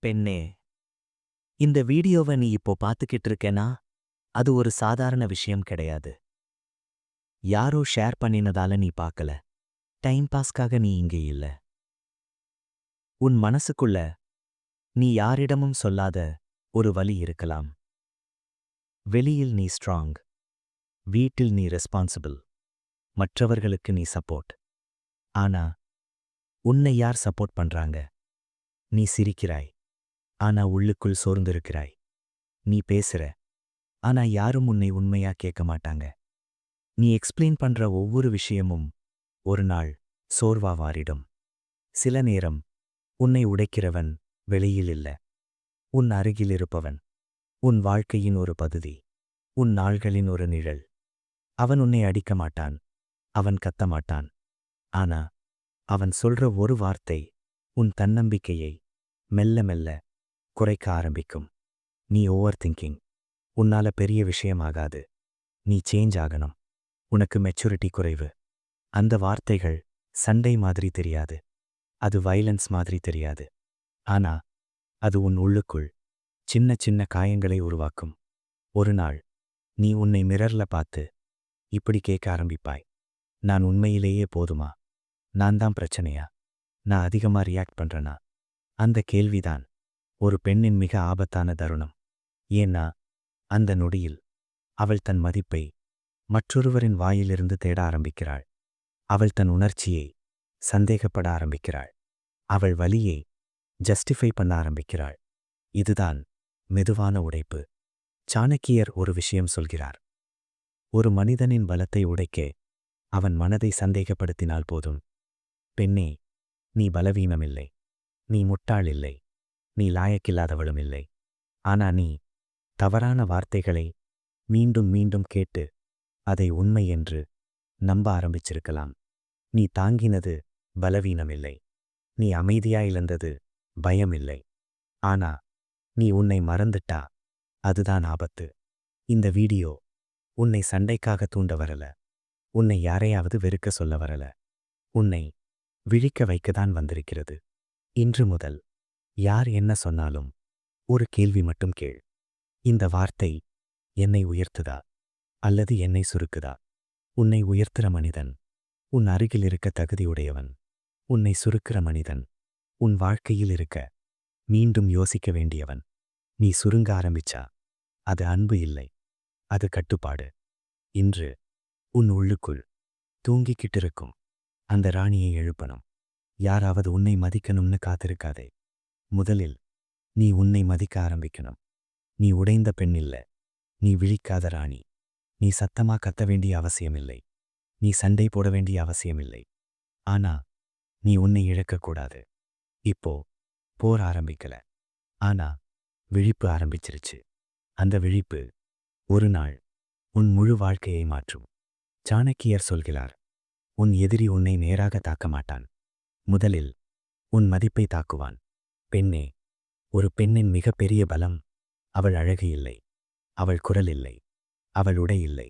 பெண்ணே, இந்த வீடியோவ நீ இப்போ பார்த்துக்கிட்டு இருக்கேனா, அது ஒரு சாதாரண விஷயம் கிடையாது. யாரோ ஷேர் பண்ணினதால நீ பார்க்கல. டைம் பாஸ்க்காக நீ இங்கே இல்ல. உன் மனசுக்குள்ள நீ யாரிடமும் சொல்லாத ஒரு வலி இருக்கலாம். வெளியில் நீ ஸ்ட்ராங், வீட்டில் நீ ரெஸ்பான்சிபிள், மற்றவர்களுக்கு நீ சப்போர்ட். ஆனா உன்னை யார் சப்போர்ட் பண்றாங்க? நீ சிரிக்கிறாய், ஆனா உள்ளுக்குள் சோர்ந்திருக்கிறாய். நீ பேசுற, ஆனா யாரும் உன்னை உண்மையா கேட்க மாட்டாங்க. நீ எக்ஸ்பிளைன் பண்ற ஒவ்வொரு விஷயமும் ஒரு நாள் சோர்வா மாறிடும். சில நேரம் உன்னை உடைக்கிறவன் வெளியில் இல்ல, உன் அருகில் இருப்பவன், உன் வாழ்க்கையின் ஒரு பகுதி, உன் நாள்களின் ஒரு நிழல். அவன் உன்னை அடிக்க மாட்டான், அவன் கத்த மாட்டான். ஆனா அவன் சொல்ற ஒரு வார்த்தை உன் தன்னம்பிக்கையை மெல்ல மெல்ல குறைக்க ஆரம்பிக்கும். நீ ஓவர் திங்கிங், உன்னால பெரிய விஷயமாகாது, நீ சேஞ்ச் ஆகணும், உனக்கு மெச்சூரிட்டி குறைவு. அந்த வார்த்தைகள் சண்டை மாதிரி தெரியாது, அது வைலன்ஸ் மாதிரி தெரியாது. ஆனா அது உன் உள்ளுக்குள் சின்ன சின்ன காயங்களை உருவாக்கும். ஒரு நாள் நீ உன்னை மிரர்ல பார்த்து இப்படி கேட்க ஆரம்பிப்பாய், நான் உண்மையிலேயே போதுமா? நான் தான் பிரச்சனையா? நான் அதிகமா ரியாக்ட் பண்றேனா? அந்த கேள்விதான் ஒரு பெண்ணின் மிக ஆபத்தான தருணம். ஏன்னா அந்த நொடியில் அவள் தன் மதிப்பை மற்றொருவரின் வாயிலிருந்து தேட ஆரம்பிக்கிறாள். அவள் தன் உணர்ச்சியை சந்தேகப்பட ஆரம்பிக்கிறாள். அவள் வலியை ஜஸ்டிஃபை பண்ண ஆரம்பிக்கிறாள். இதுதான் மெதுவான உடைப்பு. சாணக்கியர் ஒரு விஷயம் சொல்கிறார். ஒரு மனிதனின் பலத்தை உடைக்க அவன் மனதை சந்தேகப்படுத்தினால் போதும். பெண்ணே, நீ பலவீனமில்லை, நீ முட்டாள் இல்லை, நீ லாயக்கில்லாதவளும் இல்லை. ஆனா நீ தவறான வார்த்தைகளை மீண்டும் மீண்டும் கேட்டு அதை உண்மை என்று நம்ப ஆரம்பிச்சிருக்கலாம். நீ தாங்கினது பலவீனமில்லை, நீ அமைதியா இழந்தது பயமில்லை. ஆனா நீ உன்னை மறந்துட்டா அதுதான் ஆபத்து. இந்த வீடியோ உன்னை சண்டைக்காக தூண்ட வரல, உன்னை யாரையாவது வெறுக்க சொல்ல வரல, உன்னை விழிக்க வைக்கத்தான் வந்திருக்கிறது. இன்று முதல் யார் என்ன சொன்னாலும் ஒரு கேள்வி மட்டும் கேள். இந்த வார்த்தை என்னை உயர்த்துதா அல்லது என்னை சுருக்குதா? உன்னை உயர்த்துற மனிதன் உன் அருகில் இருக்க தகுதியுடையவன். உன்னை சுருக்கிற மனிதன் உன் வாழ்க்கையில் இருக்க மீண்டும் யோசிக்க வேண்டியவன். நீ சுருங்க ஆரம்பிச்சா அது அன்பு இல்லை, அது கட்டுப்பாடு. இன்று உன் உள்ளுக்குள் தூங்கிக்கிட்டு இருக்கும் அந்த ராணியை எழுப்பணும். யாராவது உன்னை மதிக்கணும்னு காத்திருக்காதே. முதலில் நீ உன்னை மதிக்க ஆரம்பிக்கணும். நீ உடைந்த பெண் இல்ல, நீ விழிக்காத ராணி. நீ சத்தமா கத்த வேண்டிய அவசியமில்லை, நீ சண்டை போட வேண்டிய அவசியமில்லை. ஆனா நீ உன்னை இழக்கக்கூடாது. இப்போ போர் ஆரம்பிக்கல, ஆனா விழிப்பு ஆரம்பிச்சிருச்சு. அந்த விழிப்பு ஒரு நாள் உன் முழு வாழ்க்கையை மாற்றும். சாணக்கியர் சொல்கிறார், உன் எதிரி உன்னை நேராக தாக்க மாட்டான், முதலில் உன் மதிப்பை தாக்குவான். பெண்ணே, ஒரு பெண்ணின் மிகப்பெரிய பலம் அவள் அழகு இல்லை, அவள் குரல் இல்லை, அவள் உடை இல்லை,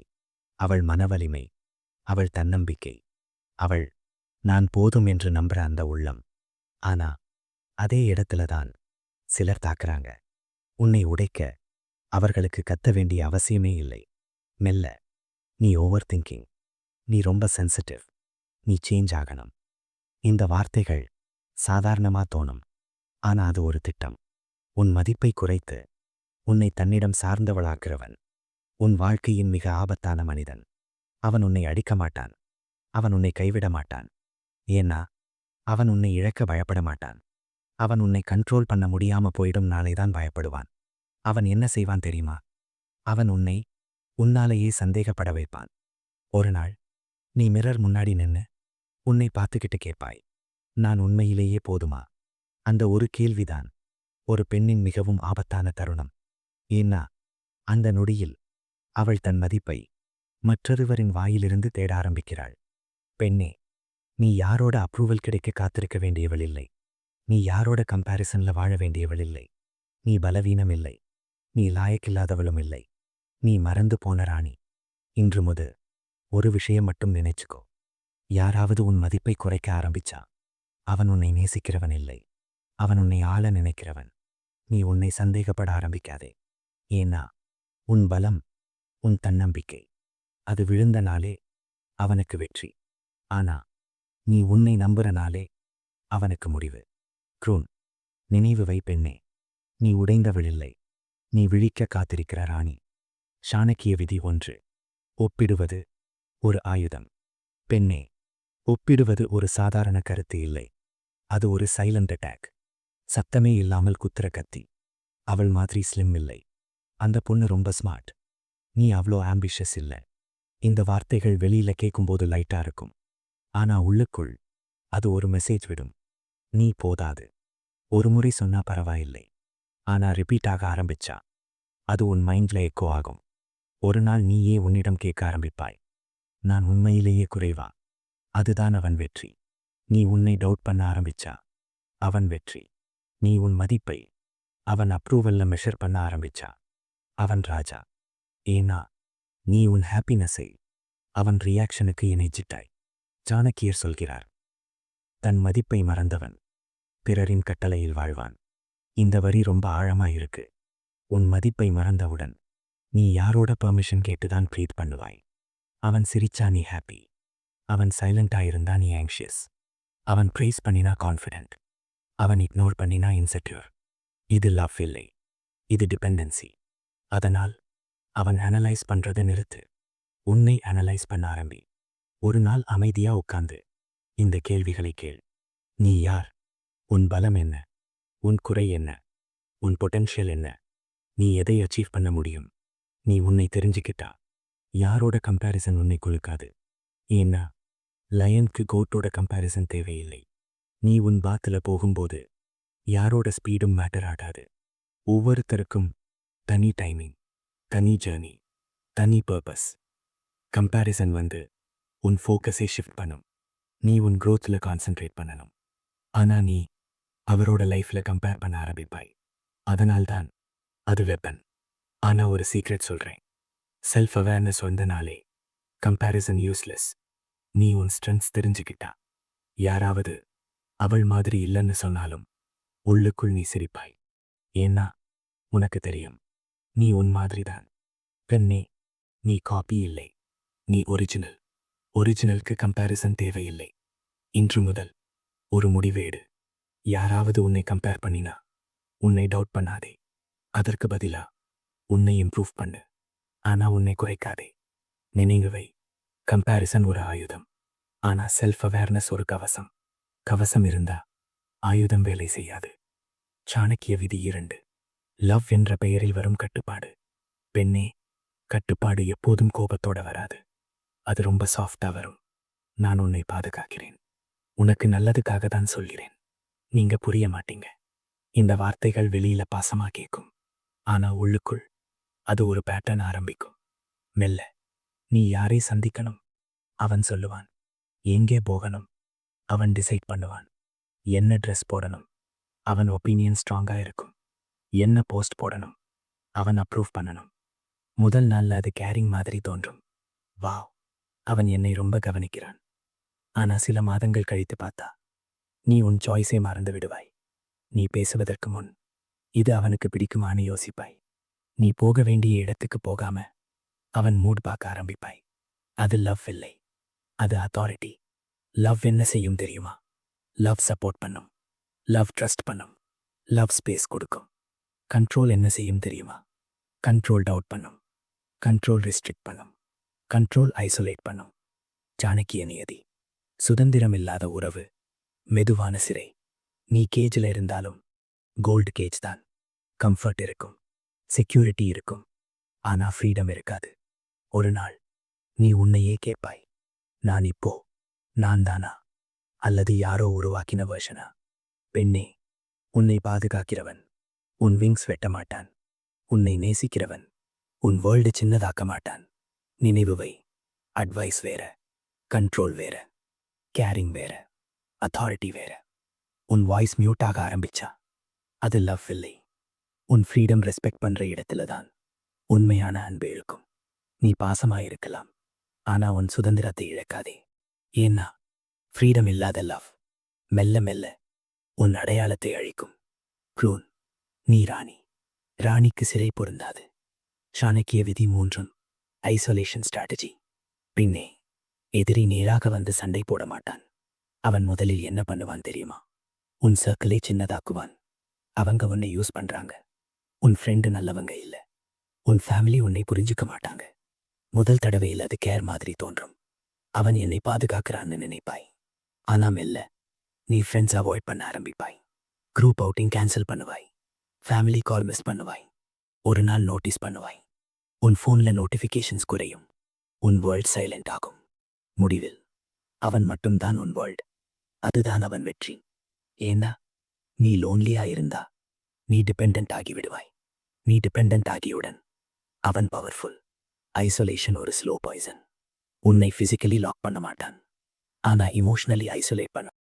அவள் மனவலிமை, அவள் தன்னம்பிக்கை, அவள் நான் போதும் என்று நம்புற அந்த உள்ளம். ஆனா அதே இடத்துலதான் சிலர் தாக்குறாங்க. உன்னை உடைக்க அவர்களுக்கு கத்த வேண்டிய அவசியமே இல்லை. மெல்ல, நீ ஓவர் திங்கிங், நீ ரொம்ப சென்சிட்டிவ், நீ சேஞ்ச் ஆகணும். இந்த வார்த்தைகள் சாதாரணமா தோணும், ஆனா அது ஒரு திட்டம். உன் மதிப்பை குறைத்து உன்னை தன்னிடம் சார்ந்தவளாக்குறவன் உன் வாழ்க்கையின் மிக ஆபத்தான மனிதன். அவன் உன்னை அடிக்க மாட்டான், அவன் உன்னை கைவிட மாட்டான். ஏன்னா அவன் உன்னை இழக்க பயப்பட மாட்டான். அவன் உன்னை கண்ட்ரோல் பண்ண முடியாம போயிடும் நாளைதான் பயப்படுவான். அவன் என்ன செய்வான் தெரியுமா? அவன் உன்னை உன்னாலேயே சந்தேகப்பட வைப்பான். ஒரு நாள் நீ மிரர் முன்னாடி நின்னு உன்னை பார்த்துக்கிட்டு கேட்பாய், நான் உண்மையிலேயே போதுமா? அந்த ஒரு கேள்விதான் ஒரு பெண்ணின் மிகவும் ஆபத்தான தருணம். ஏன்னா அந்த நொடியில் அவள் தன் மதிப்பை மற்றொருவரின் வாயிலிருந்து தேட ஆரம்பிக்கிறாள். பெண்ணே, நீ யாரோட அப்ரூவல் கிடைக்க காத்திருக்க வேண்டியவள் இல்லை, நீ யாரோட கம்பேரிசன்ல வாழ வேண்டியவள் இல்லை. நீ பலவீனம் இல்லை, நீ லாயக்கில்லாதவளும் இல்லை, நீ மறந்து போன ராணி. இன்று முதல் ஒரு விஷயம் மட்டும் நினைச்சுக்கோ. யாராவது உன் மதிப்பை குறைக்க ஆரம்பிச்சா அவன் உன்னை நேசிக்கிறவன் இல்லை, அவன் உன்னை ஆள நினைக்கிறவன். நீ உன்னை சந்தேகப்பட ஆரம்பிக்காதே. ஏன்னா உன் பலம், உன் தன்னம்பிக்கை அது விழுந்த நாளே அவனுக்கு வெற்றி. ஆனா நீ உன்னை நம்புற நாளே அவனுக்கு முடிவு. க்ரூன், நினைவு வை பெண்ணே, நீ உடைந்தவளில்லை. நீ விழிக்க காத்திருக்கிற ராணி. சாணக்கிய விதி 1. ஒப்பிடுவது ஒரு ஆயுதம். பெண்ணே, ஒப்பிடுவது ஒரு சாதாரண கருத்து இல்லை. அது ஒரு சைலண்ட் அட்டாக். சத்தமே இல்லாமல் குத்துற கத்தி. அவள் மாதிரி ஸ்லிம் இல்லை. அந்த பொண்ணு ரொம்ப ஸ்மார்ட். நீ அவ்வளோ ஆம்பிஷஸ் இல்ல. இந்த வார்த்தைகள் வெளியில கேட்கும்போது லைட்டா இருக்கும். ஆனா உள்ளுக்குள் அது ஒரு மெசேஜ் விடும். நீ போதாது. ஒரு முறை சொன்னா பரவாயில்லை. ஆனா ரிப்பீட் ஆக ஆரம்பிச்சா அது உன் மைண்ட்ல எக்கோ ஆகும். ஒரு நாள் நீயே உன்னிடம் கேட்க ஆரம்பிப்பாய், நான் உண்மையிலேயே குறைவா? அதுதான் அவன் வெற்றி. நீ உன்னை டவுட் பண்ண ஆரம்பிச்சா அவன் வெற்றி. நீ உன் மதிப்பை அவன் அப்ரூவல்ல மெஷர் பண்ண ஆரம்பிச்சா அவன் ராஜா. ஏன்னா நீ உன் ஹாப்பினஸை அவன் ரியாக்ஷனுக்கு இணைச்சிட்டாய். சாணக்கியர் சொல்கிறார், தன் மதிப்பை மறந்தவன் பிறரின் கட்டளையில் வாழ்வான். இந்த வரி ரொம்ப ஆழமா இருக்கு. உன் மதிப்பை மறந்தவுடன் நீ யாரோட பெர்மிஷன் கேட்டுதான் ப்ரீத் பண்ணுவாய். அவன் சிரிச்சா நீ ஹாப்பி. அவன் சைலண்டா இருந்தா நீ ஆங்ஷியஸ். அவன் ப்ரைஸ் பண்ணினா கான்ஃபிடென்ட். அவன் இக்னோர் பண்ணினா இன்செக்யூர். இது லவ் இல்லை, இது டிபெண்டன்சி. அதனால் அவன் அனலைஸ் பண்றதை நிறுத்து. உன்னை அனலைஸ் பண்ண ஆரம்பி. ஒரு நாள் அமைதியா உட்கார்ந்து இந்த கேள்விகளை கேள். நீ யார்? உன் பலம் என்ன? உன் குறை என்ன? உன் பொட்டென்ஷியல் என்ன? நீ எதை அச்சீவ் பண்ண முடியும்? நீ உன்னை தெரிஞ்சுக்கிட்டா யாரோட கம்பேரிசன் உன்னை குலுக்காது. ஏன்னா லயனுக்கு கோட்டோட கம்பேரிசன் தேவையில்லை. நீ உன் பாத்துல போகும்போது யாரோட ஸ்பீடும் மேட்டர் ஆகாது. ஒவ்வொருத்தருக்கும் தனி டைமிங், தனி ஜேர்னி, தனி பர்பஸ். கம்பேரிசன் வந்து உன் ஃபோக்கஸை ஷிஃப்ட் பண்ணும். நீ உன் க்ரோத்தில் கான்சென்ட்ரேட் பண்ணணும். ஆனா நீ அவரோட லைஃப்ல கம்பேர் பண்ண ஆரம்பிப்பாய். அதனால்தான் அது வெப்பன். ஆனா ஒரு சீக்ரெட் சொல்றேன், செல்ஃப் அவேர்னஸ் வந்தனாலே கம்பேரிசன் யூஸ்லெஸ். நீ உன் ஸ்ட்ரென்த்ஸ் தெரிஞ்சுக்கிட்டா யாராவது அவள் மாதிரி இல்லைன்னு சொன்னாலும் உள்ளுக்குள் நீ சிரிப்பாய். ஏன்னா உனக்கு தெரியும், நீ உன் மாதிரிதான். பெண்ணே, நீ காப்பி இல்லை, நீ ஒரிஜினல். ஒரிஜினலுக்கு கம்பேரிசன் தேவையில்லை. இன்று முதல் ஒரு முடிவேடு. யாராவது உன்னை கம்பேர் பண்ணினா உன்னை டவுட் பண்ணாதே. அதற்கு பதிலா உன்னை இம்ப்ரூவ் பண்ணு. ஆனா உன்னை குறைக்காதே. நினைவுவை, கம்பேரிசன் ஒரு ஆயுதம். ஆனா செல்ஃப் அவேர்னஸ் ஒரு கவசம். கவசம் இருந்தா ஆயுதம் வேலை செய்யாது. சாணக்கிய விதி 2. லவ் என்ற பெயரில் வரும் கட்டுப்பாடு. பெண்ணே, கட்டுப்பாடு எப்போதும் கோபத்தோட வராது. அது ரொம்ப சாஃப்டா வரும். நான் உன்னை பாதுகாக்கிறேன். உனக்கு நல்லதுக்காக தான் சொல்கிறேன். நீங்க புரிய மாட்டீங்க. இந்த வார்த்தைகள் வெளியில பாசமா கேட்கும். ஆனா உள்ளுக்குள் அது ஒரு பேட்டர்ன் ஆரம்பிக்கும். மெல்ல நீ யாரை சந்திக்கணும் அவன் சொல்லுவான். எங்கே போகணும் அவன் டிசைட் பண்ணுவான். என்ன ட்ரெஸ் போடணும் அவன் ஒப்பீனியன் ஸ்ட்ராங்கா இருக்கும். என்ன போஸ்ட் போடணும் அவன் அப்ரூவ் பண்ணணும். முதல் நாள்ல அது கேரிங் மாதிரி தோன்றும். வாவ், அவன் என்னை ரொம்ப கவனிக்கிறான். ஆனா சில மாதங்கள் கழித்து பார்த்தா நீ உன் சாய்ஸை மறந்து விடுவாய். நீ பேசுவதற்கு முன் இது அவனுக்கு பிடிக்குமான்னு யோசிப்பாய். நீ போக வேண்டிய இடத்துக்கு போகாம அவன் மூட் பார்க்க ஆரம்பிப்பாய். அது லவ் இல்லை, அது அத்தாரிட்டி. லவ் என்ன செய்யும் தெரியுமா? லவ் சப்போர்ட் பண்ணும், லவ் ட்ரஸ்ட் பண்ணும், லவ் ஸ்பேஸ் கொடுக்கும். கண்ட்ரோல் என்ன செய்யும் தெரியுமா? கண்ட்ரோல் டவுட் பண்ணும், கண்ட்ரோல் ரெஸ்ட்ரிக்ட் பண்ணும், கண்ட்ரோல் ஐசோலேட் பண்ணும். சாணக்கிய நியதி. சுதந்திரம் இல்லாத உறவு மெதுவான சிறை. நீ கேஜில் இருந்தாலும் கோல்டு கேஜ் தான். கம்ஃபர்ட் இருக்கும், செக்யூரிட்டி இருக்கும், ஆனா ஃப்ரீடம் இருக்காது. ஒரு நாள் நீ உன்னையே கேட்பாய், நான் இப்போ நான் தானா அல்லது யாரோ உருவாக்கின வெர்ஷனா? பெண்ணே, உன்னை பாதுகாக்கிறவன் உன் விங்ஸ் வெட்ட மாட்டான். உன்னை நேசிக்கிறவன் உன் வேர்ல்டு சின்னதாக்க மாட்டான். நினைவுவை, அட்வைஸ் வேற, கண்ட்ரோல் வேற, கேரிங் வேற, அத்தாரிட்டி வேற. உன் வாய்ஸ் மியூட் ஆக ஆரம்பிச்சா அது லவ் இல்லை. உன் ஃப்ரீடம் ரெஸ்பெக்ட் பண்ற இடத்துல தான் உண்மையான அன்பு இழுக்கும். நீ பாசமாயிருக்கலாம், ஆனா உன் சுதந்திரத்தை இழக்காதே. ஏன்னா ஃப்ரீடம் இல்லாத லவ் மெல்ல மெல்ல உன் அடையாளத்தை அழிக்கும். ப்ரூன், நீ ராணி. ராணிக்கு சிறை பொருந்தாது. சாணக்கிய விதி 3 ஐசோலேஷன் ஸ்ட்ராட்டஜி. பின்னே எதிரி நேராக வந்து சண்டை போட மாட்டான். அவன் முதலில் என்ன பண்ணுவான் தெரியுமா? உன் சர்க்கிளை சின்னதாக்குவான். அவங்க உன்னை யூஸ் பண்றாங்க. உன் ஃப்ரெண்டு நல்லவங்க இல்ல. உன் ஃபேமிலி உன்னை புரிஞ்சுக்க மாட்டாங்க. முதல் தடவையில் அது கேர் மாதிரி தோன்றும். அவன் என்னை பாதுகாக்கிறான்னு நினைப்பாய். ஆனா மெல்ல நீ ஃப்ரெண்ட்ஸ் அவாய்ட் பண்ண ஆரம்பிப்பாய். குரூப் அவுட்டிங் கேன்சல் பண்ணுவாய். ஃபேமிலி கால் மிஸ் பண்ணுவாய். ஒரு நாள் நோட்டீஸ் பண்ணுவாய். உன் ஃபோன்ல நோட்டிஃபிகேஷன்ஸ் குறையும். உன் வேர்ல்ட் சைலண்ட் ஆகும். முடிவில் அவன் மட்டும்தான் உன் வேர்ல்ட். அதுதான் அவன் வெற்றி. ஏன்னா நீ லோன்லியா இருந்தா நீ டிபெண்டன்ட் ஆகி விடுவாய். நீ டிபெண்டன்ட் ஆகியுடன் அவன் பவர்ஃபுல். ஐசோலேஷன் ஒரு ஸ்லோ பாய்சன். உன்னை பிசிக்கலி லாக் பண்ண மாட்டான். ஆனா இமோஷனலி ஐசோலேட் பண்ண